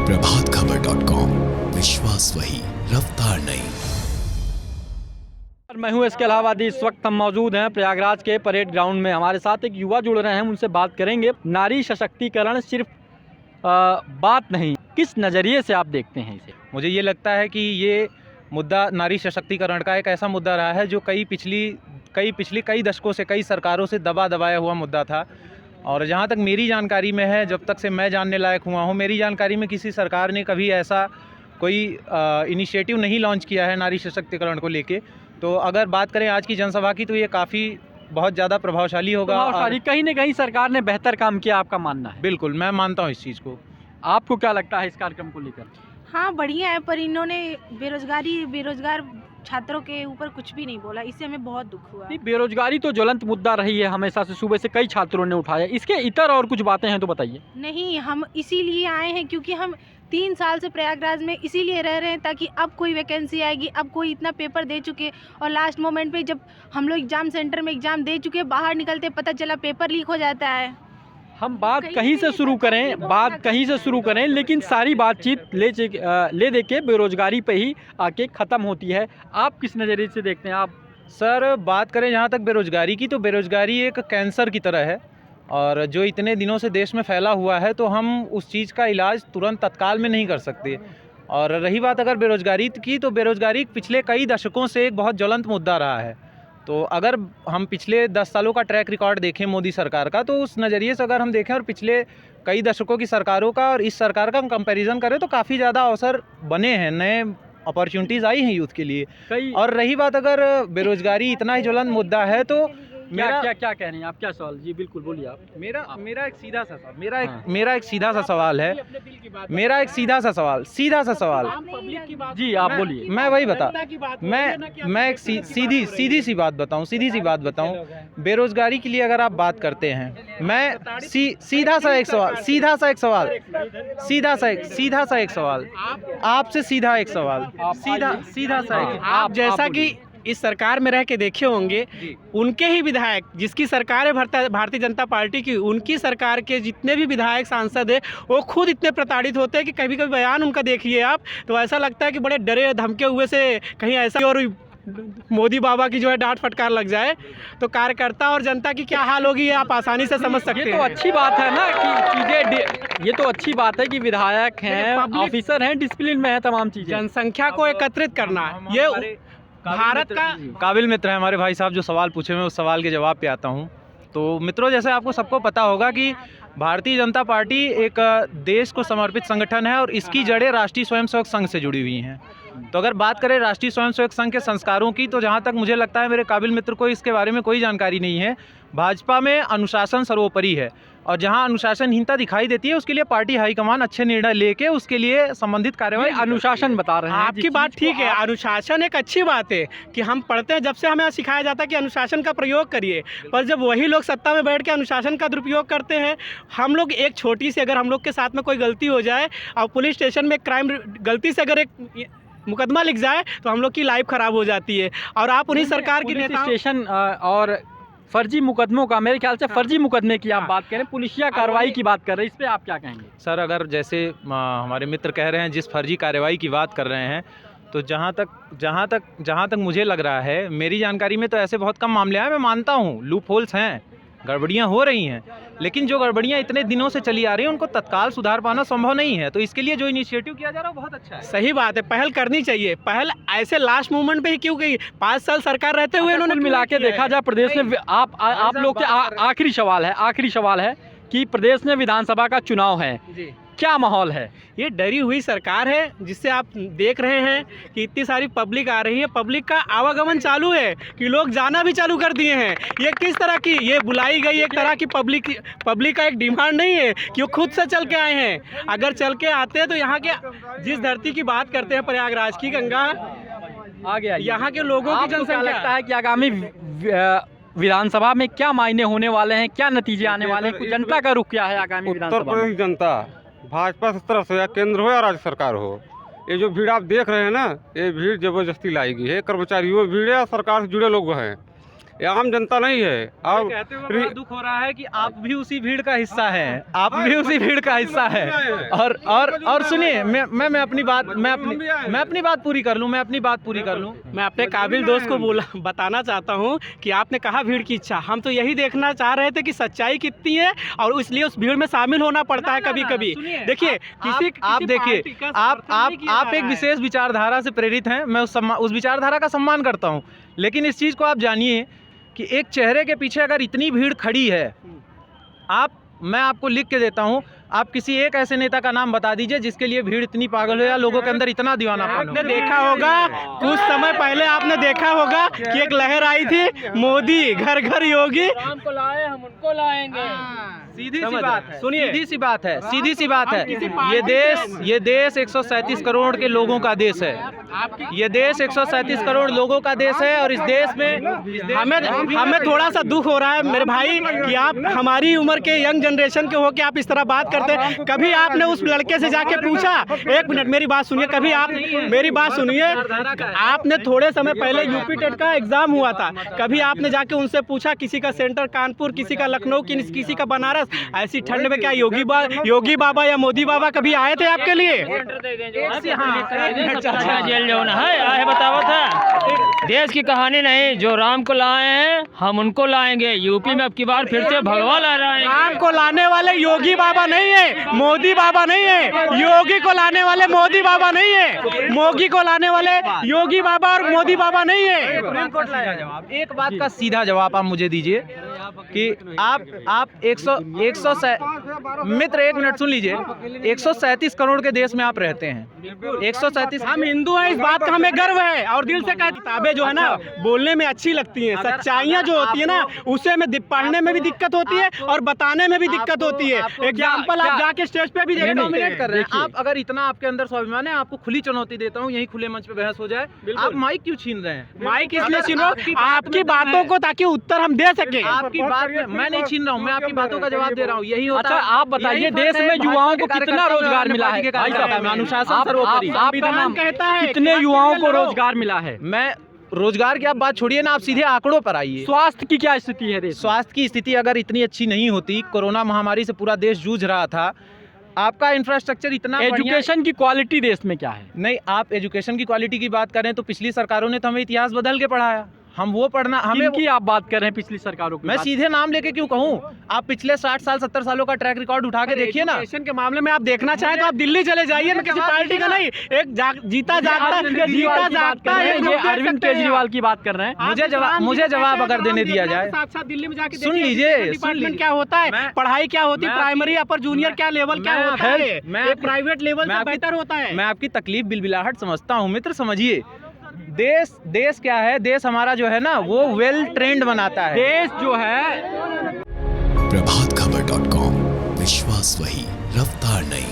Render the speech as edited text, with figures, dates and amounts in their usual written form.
प्रभातखबर.com, विश्वास वही, रफ्तार नहीं। मैं हूं इसके इलाहाबादी। इस वक्त हम मौजूद हैं प्रयागराज के परेड ग्राउंड में। हमारे साथ एक युवा जुड़ रहे हैं, उनसे बात करेंगे। नारी सशक्तिकरण सिर्फ बात नहीं, किस नज़रिए से आप देखते हैं इसे? मुझे ये लगता है कि ये मुद्दा नारी सशक्तिकरण का एक ऐसा मुद्दा रहा है जो कई दशकों से कई सरकारों से दबाया हुआ मुद्दा था। और जहाँ तक मेरी जानकारी में है, जब तक से मैं जानने लायक हुआ हूँ, मेरी जानकारी में किसी सरकार ने कभी ऐसा कोई इनिशिएटिव नहीं लॉन्च किया है नारी सशक्तिकरण को लेके। तो अगर बात करें आज की जनसभा की, तो ये काफ़ी बहुत ज़्यादा प्रभावशाली होगा। कहीं ना कहीं सरकार ने बेहतर काम किया, आपका मानना है? बिल्कुल, मैं मानता हूँ इस चीज़ को। आपको क्या लगता है इस कार्यक्रम को लेकर? हाँ, बढ़िया है, पर इन्होंने बेरोजगार छात्रों के ऊपर कुछ भी नहीं बोला। इससे हमें बहुत दुख हुआ। बेरोजगारी तो ज्वलंत मुद्दा रही है हमेशा से, सुबह से कई छात्रों ने उठाया। इसके इतर और कुछ बातें हैं तो बताइए। नहीं, हम इसीलिए आए हैं क्योंकि हम 3 साल से प्रयागराज में इसीलिए रह रहे हैं ताकि अब कोई वैकेंसी आएगी। अब कोई इतना पेपर दे चुके और लास्ट मोमेंट पे जब हम लोग एग्ज़ाम सेंटर में एग्ज़ाम दे चुके, बाहर निकलते पता चला पेपर लीक हो जाता है। हम बात कहीं से शुरू करें, लेकिन सारी बातचीत ले दे के बेरोजगारी पे ही आके ख़त्म होती है। आप किस नज़रिए से देखते हैं? आप सर, बात करें जहाँ तक बेरोजगारी की, तो बेरोजगारी एक कैंसर की तरह है और जो इतने दिनों से देश में फैला हुआ है, तो हम उस चीज़ का इलाज तुरंत तत्काल में नहीं कर सकते। और रही बात अगर बेरोजगारी की, तो बेरोजगारी पिछले कई दशकों से एक बहुत ज्वलंत मुद्दा रहा है। तो अगर हम पिछले 10 सालों का ट्रैक रिकॉर्ड देखें मोदी सरकार का, तो उस नज़रिए से अगर हम देखें और पिछले कई दशकों की सरकारों का और इस सरकार का कंपैरिजन करें, तो काफ़ी ज़्यादा अवसर बने हैं, नए अपॉर्चुनिटीज़ आई हैं यूथ के लिए। और रही बात अगर बेरोजगारी इतना ही ज्वलंत मुद्दा है, तो क्या कह रहे हैं आप? क्या सवाल? जी बिल्कुल, बोलिए आप। मेरा एक सीधा सा सवाल है। मेरा एक सीधा सा सवाल। जी आप बोलिए। मैं वही बता मैं एक सीधी सी बात बताऊं। बेरोजगारी के लिए अगर आप बात करते हैं, मैं सीधा सा एक सवाल आपसे आप जैसा कि इस सरकार में रह के देखे होंगे, उनके ही विधायक, जिसकी सरकार है भारतीय जनता पार्टी की, उनकी सरकार के जितने भी विधायक सांसद है, वो खुद इतने प्रताड़ित होते हैं कि कभी कभी बयान उनका देखिए आप, तो ऐसा लगता है कि बड़े डरे धमके हुए से कहीं ऐसा और मोदी बाबा की जो है डांट फटकार लग जाए, तो कार्यकर्ता और जनता की क्या हाल होगी, ये आप आसानी से समझ सकते हैं। ये तो अच्छी बात है ना कि ये तो अच्छी बात है कि विधायक हैं, ऑफिसर हैं, डिसिप्लिन में है, तमाम चीजें। जनसंख्या को एकत्रित करना है, ये भारत का काबिल मित्र है हमारे भाई साहब जो सवाल पूछे, मैं उस सवाल के जवाब पे आता हूँ। तो मित्रों, जैसे आपको सबको पता होगा कि भारतीय जनता पार्टी एक देश को समर्पित संगठन है और इसकी जड़ें राष्ट्रीय स्वयंसेवक संघ से जुड़ी हुई हैं। तो अगर बात करें राष्ट्रीय स्वयंसेवक संघ के संस्कारों की, तो जहाँ तक मुझे लगता है मेरे काबिल मित्र को इसके बारे में कोई जानकारी नहीं है। भाजपा में अनुशासन सर्वोपरि है और जहां अनुशासनहीनता दिखाई देती है, उसके लिए पार्टी हाईकमान अच्छे निर्णय लेके उसके लिए संबंधित कार्यवाही अनुशासन बता रहे हैं। आपकी बात ठीक है, अनुशासन एक अच्छी बात है कि हम पढ़ते हैं, जब से हमें सिखाया जाता है कि अनुशासन का प्रयोग करिए, पर जब वही लोग सत्ता में बैठ के अनुशासन का दुरुपयोग करते हैं, हम लोग एक छोटी सी, अगर हम लोग के साथ में कोई गलती हो जाए और पुलिस स्टेशन में क्राइम गलती से अगर एक मुकदमा लिख जाए, तो हम लोग की लाइफ खराब हो जाती है। और आप उन्हीं सरकार की नेता स्टेशन और फर्जी मुकदमों का, मेरे ख्याल से फर्जी मुकदमे की आप बात करें, पुलिसिया कार्रवाई की बात कर रहे हैं, इस पे आप क्या कहेंगे? सर, अगर जैसे हमारे मित्र कह रहे हैं जिस फर्जी कार्रवाई की बात कर रहे हैं, तो जहाँ तक मुझे लग रहा है, मेरी जानकारी में तो ऐसे बहुत कम मामले हैं। मैं मानता हूँ लूप होल्स हैं, गड़बड़ियाँ हो रही हैं, लेकिन जो गड़बड़ियाँ इतने दिनों से चली आ रही हैं, उनको तत्काल सुधार पाना संभव नहीं है। तो इसके लिए जो इनिशिएटिव किया जा रहा है वो बहुत अच्छा है। सही बात है, पहल करनी चाहिए। पहल ऐसे लास्ट मोमेंट पे ही क्यों गई? 5 साल सरकार रहते हुए इन्होंने मिला के देखा जाए प्रदेश में, आप लोग के आखिरी सवाल है कि प्रदेश में विधानसभा का चुनाव है, क्या माहौल है? ये डरी हुई सरकार है, जिससे आप देख रहे हैं कि इतनी सारी पब्लिक आ रही है, पब्लिक का आवागमन चालू है कि लोग जाना भी चालू कर दिए हैं। ये किस तरह की ये बुलाई गई एक तरह की पब्लिक का एक डिमांड नहीं है कि वो खुद से चल के आए हैं। अगर चल के आते हैं तो यहाँ के जिस धरती की बात करते हैं, प्रयागराज की गंगा आ गया, यहाँ के लोगों की जनसंख्या लगता है कि आगामी विधानसभा में क्या मायने होने वाले हैं, क्या नतीजे आने वाले हैं, जनता का रुख क्या है आगामी विधानसभा? उत्तर प्रदेश जनता भाजपा की तरफ से, या केंद्र हो या राज्य सरकार हो, ये जो भीड़ आप देख रहे हैं ना, ये भीड़ जबरदस्ती लाई गई है। कर्मचारियों भीड़ है, सरकार से जुड़े लोग हैं। ये आम जनता नहीं है। अब कहते हुए बड़ा दुख हो रहा है कि आप भी उसी भीड़ का हिस्सा हैं, आप भी उसी भीड़ का हिस्सा है। और सुनिए, मैं अपनी बात पूरी कर लूं, मैं अपने काबिल दोस्त को बताना चाहता हूं कि आपने कहा भीड़ की इच्छा, हम तो यही देखना चाह रहे थे कि सच्चाई कितनी है और इसलिए उस भीड़ में शामिल होना पड़ता है कभी कभी। देखिए आप एक विशेष विचारधारा से प्रेरित हैं, मैं उस विचारधारा का सम्मान करता हूं, लेकिन इस चीज़ को आप जानिए कि एक चेहरे के पीछे अगर इतनी भीड़ खड़ी है, मैं आपको लिख के देता हूं, आप किसी एक ऐसे नेता का नाम बता दीजिए जिसके लिए भीड़ इतनी पागल हो या लोगों के अंदर इतना दीवानापन हो। आपने देखा होगा कुछ समय पहले आपने देखा होगा कि एक लहर आई थी, मोदी घर घर योगी, राम को लाए हम उनको लाएंगे। सीधी सी बात है, सुनिए, सीधी सी बात है। ये देश 137 करोड़ के लोगों का देश है। ये देश 137 करोड़ लोगों का देश है और इस देश में हमें थोड़ा सा दुख हो रहा है मेरे भाई कि आप हमारी उम्र के यंग जनरेशन के हो के आप इस तरह बात करते हैं। कभी आपने उस लड़के से जाके पूछा, एक मिनट मेरी बात सुनिए, कभी आप मेरी बात सुनिए, आपने थोड़े समय पहले यूपी टेट का एग्जाम हुआ था, कभी आपने जाके उनसे पूछा, किसी का सेंटर कानपुर, किसी का लखनऊ, किसी का बनारस, ऐसी ठंड में क्या योगी बाबा या मोदी बाबा कभी आए थे आपके लिए? जेल जो है बतावा था, देश की कहानी नहीं, जो राम को लाए हैं हम उनको लाएंगे। यूपी में अब की बार फिर से भगवा ला रहे हैं। राम को लाने वाले योगी बाबा नहीं है, मोदी बाबा नहीं है। योगी को लाने वाले मोदी बाबा नहीं है, मोगी को लाने वाले योगी बाबा और मोदी बाबा नहीं है। सुप्रीम कोर्ट लाया जवाब। एक बात का सीधा जवाब आप मुझे दीजिए कि आप 100 मित्र, एक मिनट सुन लीजिए, 137 करोड़ के देश में आप रहते हैं, 137, हम हिंदू हैं, इस बात का हमें गर्व है और दिल से कहते। किताबें जो है ना बोलने में अच्छी लगती हैं, सच्चाइयाँ जो होती है ना उसे में पढ़ने में भी दिक्कत होती है और बताने में भी दिक्कत होती है। एग्जाम्पल आप जाके स्टेज पे भी डोमिनेट कर रहे हैं आप। अगर इतना आपके अंदर स्वाभिमान है, आपको खुली चुनौती देता हूँ, यही खुले मंच पे बहस हो जाए। आप माइक क्यों छीन रहे हैं? माइक इसलिए छीन रहा हूँ आपकी बातों को, ताकि उत्तर हम दे सके। आपकी बात मैं नहीं छीन रहा हूँ, मैं आपकी बातों का जवाब दे रहा हूँ। यही होता है। अच्छा आप बताइए, देश में युवाओं को कितना रोजगार मिला है? भाई साहब, अनुशासन सर्वोपरि। आपका नाम कहता है कितने युवाओं को रोजगार मिला है? मैं रोजगार की आप बात छोड़िए ना, आप सीधे आंकड़ों पर आइए। स्वास्थ्य की क्या स्थिति है? स्वास्थ्य की स्थिति अगर इतनी अच्छी नहीं होती, कोरोना महामारी से पूरा देश जूझ रहा था, आपका इंफ्रास्ट्रक्चर इतना, एजुकेशन की क्वालिटी देश में क्या है? नहीं, आप एजुकेशन की क्वालिटी की बात करें तो पिछली सरकारों ने तो हमें इतिहास बदल के पढ़ाया। हम वो पढ़ना, हमें की आप बात कर रहे हैं पिछली सरकारों की? मैं सीधे नाम लेके क्यों कहूँ? आप पिछले 60 साल 70 सालों का ट्रैक रिकॉर्ड उठा के देखिए ना। एजुकेशन के मामले में आप देखना चाहें तो आप दिल्ली चले जाइए, मैं किसी पार्टी का नहीं, एक जीता जागता है। ये अरविंद केजरीवाल की बात कर रहे हैं। मुझे जवाब अगर देने दिया जाए, साथ दिल्ली में जाके सुन लीजिए, डिपार्टमेंट क्या होता है, पढ़ाई क्या होती है, प्राइमरी अपर जूनियर क्या लेवल क्या होता है, प्राइवेट लेवल से बेहतर होता है। मैं आपकी तकलीफ बिलबिलाहट समझता हूँ मित्र, समझिए। देश क्या है? देश हमारा जो है ना वो वेल ट्रेंड बनाता है। देश जो है प्रभातखबर.com, विश्वास वही, रफ्तार नहीं।